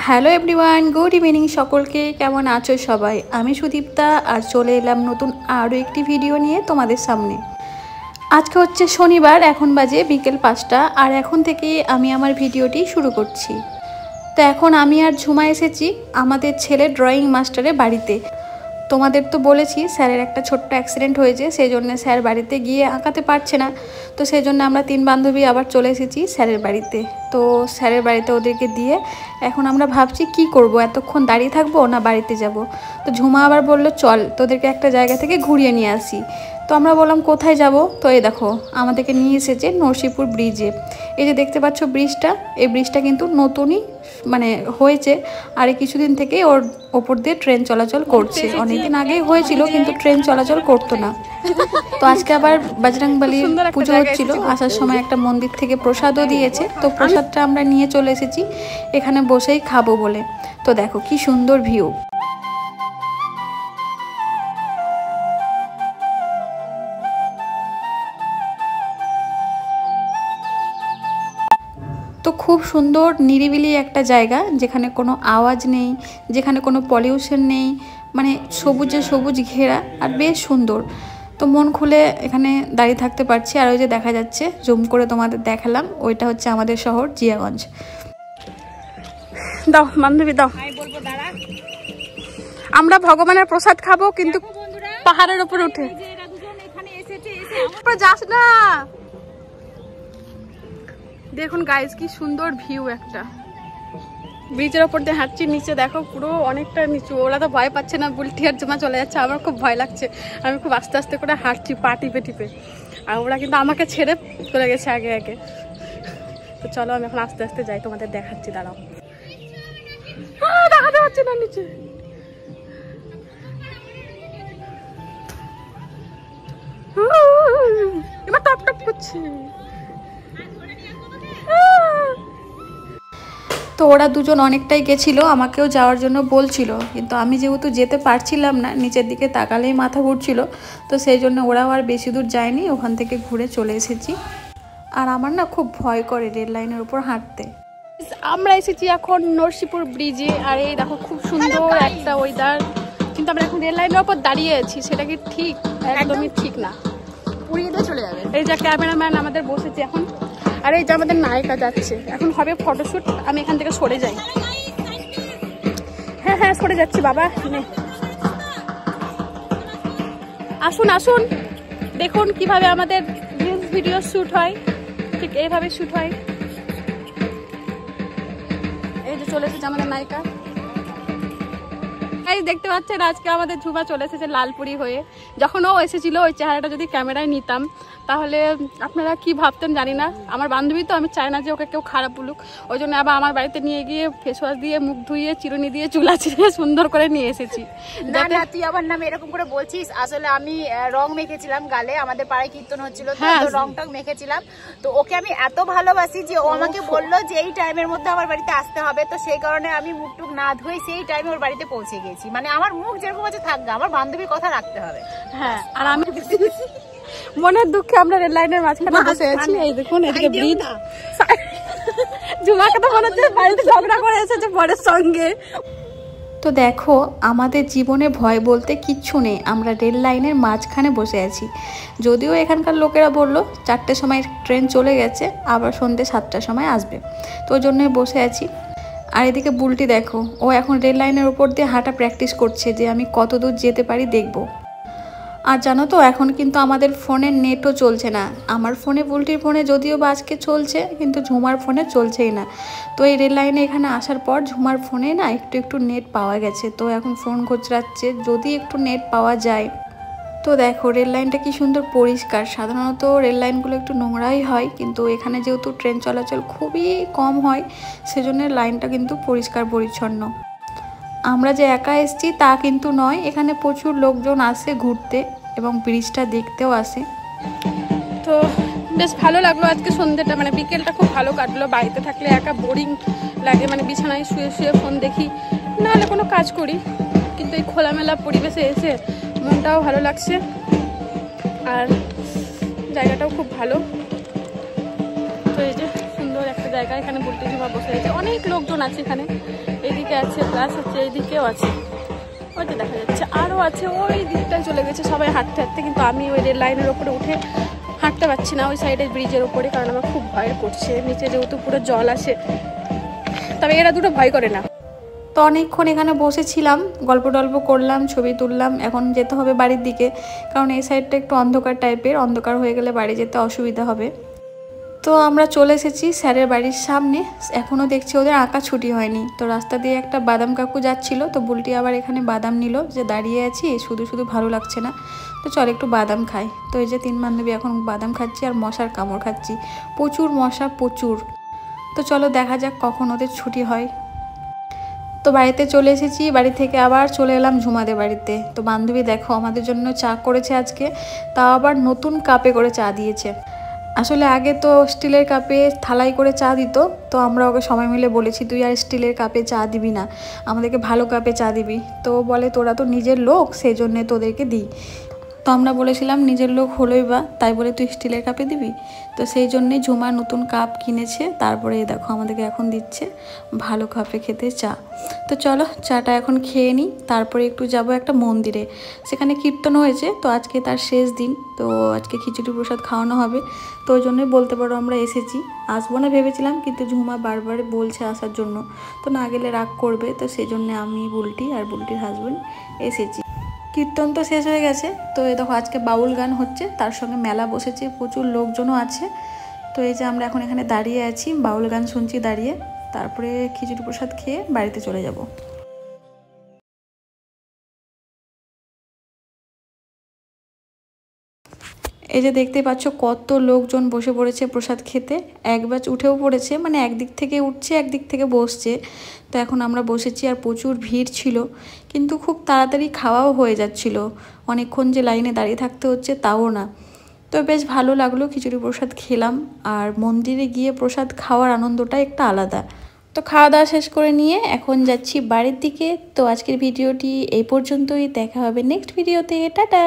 Hello everyone, good evening সকলকে। কেমন আছো সবাই? আমি সুদীপ্তা আর চলে এলাম নতুন আরও একটি ভিডিও নিয়ে তোমাদের সামনে। আজকে হচ্ছে শনিবার, এখন বাজে বিকেল 5টা আর এখন থেকে আমি আমার ভিডিওটি শুরু করছি। তো এখন আমি আর ঝুমা এসেছি আমাদের ছেলে ড্রয়িং মাস্টারের বাড়িতে। তোমাদের তো বলেছি স্যারের একটা ছোট্ট অ্যাক্সিডেন্ট হয়েছে, সেই জন্য স্যার বাড়িতে গিয়ে আঁকাতে পারছে না। তো সেই জন্য আমরা 3 বান্ধবী আবার চলে এসেছি স্যারের বাড়িতে। তো স্যারের বাড়িতে ওদেরকে দিয়ে এখন আমরা ভাবছি কি করব, এতক্ষণ দাঁড়িয়ে থাকবো না বাড়িতে যাব। তো ঝুমা আবার বলল চল তোদেরকে একটা জায়গা থেকে ঘুরিয়ে নিয়ে আসি। তো আমরা বললাম কোথায় যাব? তো এই দেখো আমাদেরকে নিয়ে এসেছে নরসিংপুর ব্রিজে। এই যে দেখতে পাচ্ছ ব্রিজটা, এই ব্রিজটা কিন্তু নতুনই হয়েছে আর কিছুদিন থেকে ওর ওপর দিয়ে ট্রেন চলাচল করছে। অনেকদিন আগেই হয়েছিল কিন্তু ট্রেন চলাচল করতো না। তো আজকে আবার বজরংবলী পুজো হচ্ছিল, আসার সময় একটা মন্দির থেকে প্রসাদও দিয়েছে। তো প্রসাদটা আমরা নিয়ে চলে এসেছি এখানে বসেই খাবো বলে। তো দেখো কি সুন্দর ভিউ। তো খুব সুন্দর নিরিবিলি একটা জায়গা, যেখানে কোনো আওয়াজ নেই, যেখানে কোনো পলিউশন নেই, মানে সবুজে সবুজ ঘেরা আর বেশ সুন্দর। তো মন খুলে এখানে দাঁড়িয়ে থাকতে পারছি। আর ওই যে দেখা যাচ্ছে, জুম করে তোমাদের দেখালাম, ওইটা হচ্ছে আমাদের শহর জিয়াগঞ্জ। দাও বান্ধবী দাও, আমরা ভগবানের প্রসাদ খাবো কিন্তু পাহাড়ের উপরে উঠে। যাস না, দেখুন গাইস কি সুন্দর ভিউ একটা। ব্রিজের ওপর দিয়ে হাঁটছি, নিচে দেখো পুরো অনেকটা নিচু। ওরা তো ভয় পাচ্ছে না, বুলটি আর জমা চলে যাচ্ছে, আমার খুব ভয় লাগছে। আমি খুব আস্তে আস্তে করে হাঁটছি পা টিপে টিপে, আর ওরা কিন্তু আমাকে ছেড়ে চলে গেছে আগে আগে। তো চলো আমি এখন আস্তে আস্তে যাই, তোমাদের দেখাচ্ছি, দাঁড়াও। দেখাতে পারছি না নিচে। এবার টপ টপ করছে। তো ওরা দুজন অনেকটাই গেছিল, আমাকেও যাওয়ার জন্য বলছিল, কিন্তু আমি যেহেতু যেতে পারছিলাম না, নিচের দিকে তাকালেই মাথা ঘুরছিল, তো সেই জন্য ওরাও আর বেশি দূর যায়নি, ওখান থেকে ঘুরে চলে এসেছি। আর আমার না খুব ভয় করে রেল লাইনের উপর হাঁটতে। আমরা এসেছি এখন নরসিংপুর ব্রিজে, আর এই দেখো খুব সুন্দর একটা ওয়েদার, কিন্তু আমরা এখন রেল লাইনের উপর দাঁড়িয়ে আছি। সেটা কি ঠিক? একদমই ঠিক না, উড়িয়ে দিয়ে চলে যাবে। এই যে ক্যামেরাম্যান আমাদের বসেছে এখন, আর এই যে আমাদের নায়িকা যাচ্ছে, এখন হবে ফটোশুট। আমি এখান থেকে সরে যাই। হ্যাঁ হ্যাঁ সরে যাচ্ছি বাবা। আসুন আসুন, দেখুন কিভাবে আমাদের রিলস ভিডিও শ্যুট হয়, ঠিক এইভাবে শ্যুট হয়। এই যে চলে এসেছে আমাদের নায়িকা। দেখতে পাচ্ছেন আজকে আমাদের ঝুমা চলে এসেছে লালপুরি হয়ে। যখন ও এসেছিল ওই চেহারাটা যদি ক্যামেরায় নিতাম তাহলে আপনারা কি ভাবতেন জানি না। আমার বান্ধবী তো, আমি চাই না যে ওকে কেউ খারাপ বলুক, ওই জন্য আবার আমার বাড়িতে নিয়ে গিয়ে ফেস ওয়াশ দিয়ে মুখ ধুইয়ে চিরুনি দিয়ে চুলা চিরে সুন্দর করে নিয়ে এসেছি। না তুই আমার নামে এরকম করে বলছিস, আসলে আমি রং মেখেছিলাম গালে, আমাদের পাড়ায় কীর্তন হচ্ছিল তো রং টং মেখেছিলাম। তো ওকে আমি এত ভালোবাসি যে ও আমাকে বললো যে এই টাইমের মধ্যে আমার বাড়িতে আসতে হবে, তো সেই কারণে আমি মুখ টুক না ধুয়ে সেই টাইমে ওর বাড়িতে পৌঁছে গেছি। মানে আমার মুখ যেরকম আছে থাকবে, আমার বান্ধবীর কথা রাখতে হবে। হ্যাঁ, আর আমি মনের দুঃখে আমরা রেল লাইনের মাঝখানে বসে আছি। এই দেখুন এদিকে ব্রিজ। ঝুমাকে তো মনে হচ্ছে বাড়িতে ঝগড়া করে এসেছে বরের সঙ্গে। তো দেখো আমাদের জীবনে ভয় বলতে কিচ্ছু নেই, আমরা রেল লাইনের মাঝখানে বসে আছি। যদিও এখানকার লোকেরা বললো 4টের সময় ট্রেন চলে গেছে, আবার সন্ধ্যে 7টার সময় আসবে, তো ওই জন্যই বসে আছি। আর এদিকে বুলটি দেখো, ও এখন রেল লাইনের উপর দিয়ে হাঁটা প্র্যাকটিস করছে যে আমি কত দূর যেতে পারি দেখব। আর জানো তো এখন কিন্তু আমাদের ফোনের নেটও চলছে না। আমার ফোনে, বুলটির ফোনে যদিও বা আজকে চলছে, কিন্তু ঝুমার ফোনে চলছেই না। তো এই রেল লাইনে এখানে আসার পর ঝুমার ফোনে না একটু নেট পাওয়া গেছে, তো এখন ফোন খোঁচরাচ্ছে যদি একটু নেট পাওয়া যায়। তো দেখো রেল লাইনটা কি সুন্দর পরিষ্কার। সাধারণত রেল লাইনগুলো একটু নোংরাই হয়, কিন্তু এখানে যেহেতু ট্রেন চলাচল খুবই কম হয়, সেজন্য লাইনটা কিন্তু পরিষ্কার পরিচ্ছন্ন। আমরা যে একা এসেছি তা কিন্তু নয়, এখানে প্রচুর লোকজন আসে ঘুরতে এবং ব্রিজটা দেখতেও আসে। তো বেশ ভালো লাগলো আজকে সন্ধ্যেটা, মানে বিকেলটা খুব ভালো কাটলো। বাড়িতে থাকলে একা বোরিং লাগে, মানে বিছানায় শুয়ে শুয়ে ফোন দেখি, নাহলে কোনো কাজ করি, কিন্তু এই খোলামেলা পরিবেশে এসে মনটাও ভালো লাগছে আর জায়গাটাও খুব ভালো। তো এই যে সুন্দর একটা জায়গা, এখানে বুলটি ঝুমা বসে আছে, অনেক লোকজন আছে এখানে, এইদিকে আছে প্লাস হচ্ছে এইদিকেও আছে, ওই যে দেখা যাচ্ছে আরও আছে, ওই দিকটায় চলে গেছে সবাই হাঁটতে হাঁটতে, কিন্তু আমি ওই রেল লাইনের ওপরে উঠে হাঁটতে পারছি না, ওই সাইডের ব্রিজের ওপরে, কারণ আমার খুব ভয় করছে, নিচে যেহেতু পুরো জল আসে, তবে এরা দুটো ভয় করে না। তো অনেকক্ষণ এখানে বসেছিলাম, গল্প টল্প করলাম, ছবি তুললাম। এখন যেতে হবে বাড়ির দিকে, কারণ এই সাইডটা একটু অন্ধকার টাইপের, অন্ধকার হয়ে গেলে বাড়ি যেতে অসুবিধা হবে। তো আমরা চলে এসেছি স্যারের বাড়ির সামনে, এখনও দেখছি ওদের আঁকা ছুটি হয়নি। তো রাস্তা দিয়ে একটা বাদাম কাকু যাচ্ছিল, তো বুলটি আবার এখানে বাদাম নিল, যে দাঁড়িয়ে আছি শুধু শুধু ভালো লাগছে না, তো চল একটু বাদাম খাই। তো এই যে 3 বান্ধবী এখন বাদাম খাচ্ছি আর মশার কামড় খাচ্ছি, প্রচুর মশা প্রচুর। তো চলো দেখা যাক কখন ওদের ছুটি হয়। তো বাড়িতে চলে এসেছি, বাড়ি থেকে আবার চলে এলাম ঝুমাদের বাড়িতে। তো বান্ধবী দেখো আমাদের জন্য চা করেছে আজকে, তাও আবার নতুন কাপে করে চা দিয়েছে। আসলে আগে তো স্টিলের কাপে থালাই করে চা দিত, তো আমরা ওকে সবাই মিলে বলেছি তুই আর স্টিলের কাপে চা দিবি না, আমাদেরকে ভালো কাপে চা দিবি। তো বলে তোরা তো নিজের লোক, সেই জন্যে তোদেরকে দিই। তো আমরা বলেছিলাম নিজের লোক হলোই বা, তাই বলে তুই স্টিলের কাপে দিবি। তো সেই জন্যে ঝুমা নতুন কাপ কিনেছে, তারপরে দেখো আমাদেরকে এখন দিচ্ছে ভালো কাপে খেতে চা। তো চলো চাটা এখন খেয়ে নিই, তারপরে একটু যাব একটা মন্দিরে, সেখানে কীর্তন হয়েছে, তো আজকে তার শেষ দিন, তো আজকে খিচুড়ি প্রসাদ খাওয়ানো হবে, তো ওই জন্যই বলতে পারো আমরা এসেছি। আসবো না ভেবেছিলাম, কিন্তু ঝুমা বারবার বলছে আসার জন্য, তো না গেলে রাগ করবে, তো সেই জন্যে আমি, বুলটি আর বুলটির হাজব্যান্ড এসেছি। কীর্তন তো শেষ হয়ে গেছে, তো এই দেখো আজকে বাউল গান হচ্ছে, তার সঙ্গে মেলা বসেছে, প্রচুর লোকজনও আছে। তো এই যে আমরা এখন এখানে দাঁড়িয়ে আছি, বাউল গান শুনছি দাঁড়িয়ে, তারপরে খিচুড়ি প্রসাদ খেয়ে বাড়িতে চলে যাব। এই যে দেখতে পাচ্ছ কত লোকজন বসে পড়েছে প্রসাদ খেতে, এক ব্যাচ উঠেও পড়েছে, মানে একদিক থেকে উঠছে একদিক থেকে বসছে। তো এখন আমরা বসেছি, আর প্রচুর ভিড় ছিল, কিন্তু খুব তাড়াতাড়ি খাওয়াও হয়ে যাচ্ছিল, অনেকক্ষণ যে লাইনে দাঁড়িয়ে থাকতে হচ্ছে তাও না। তো বেশ ভালো লাগলো, খিচুড়ি প্রসাদ খেলাম, আর মন্দিরে গিয়ে প্রসাদ খাওয়ার আনন্দটা একটা আলাদা। তো খাওয়া দাওয়া শেষ করে নিয়ে এখন যাচ্ছি বাড়ির দিকে। তো আজকের ভিডিওটি এই পর্যন্তই, দেখা হবে নেক্সট ভিডিওতে, টাটা।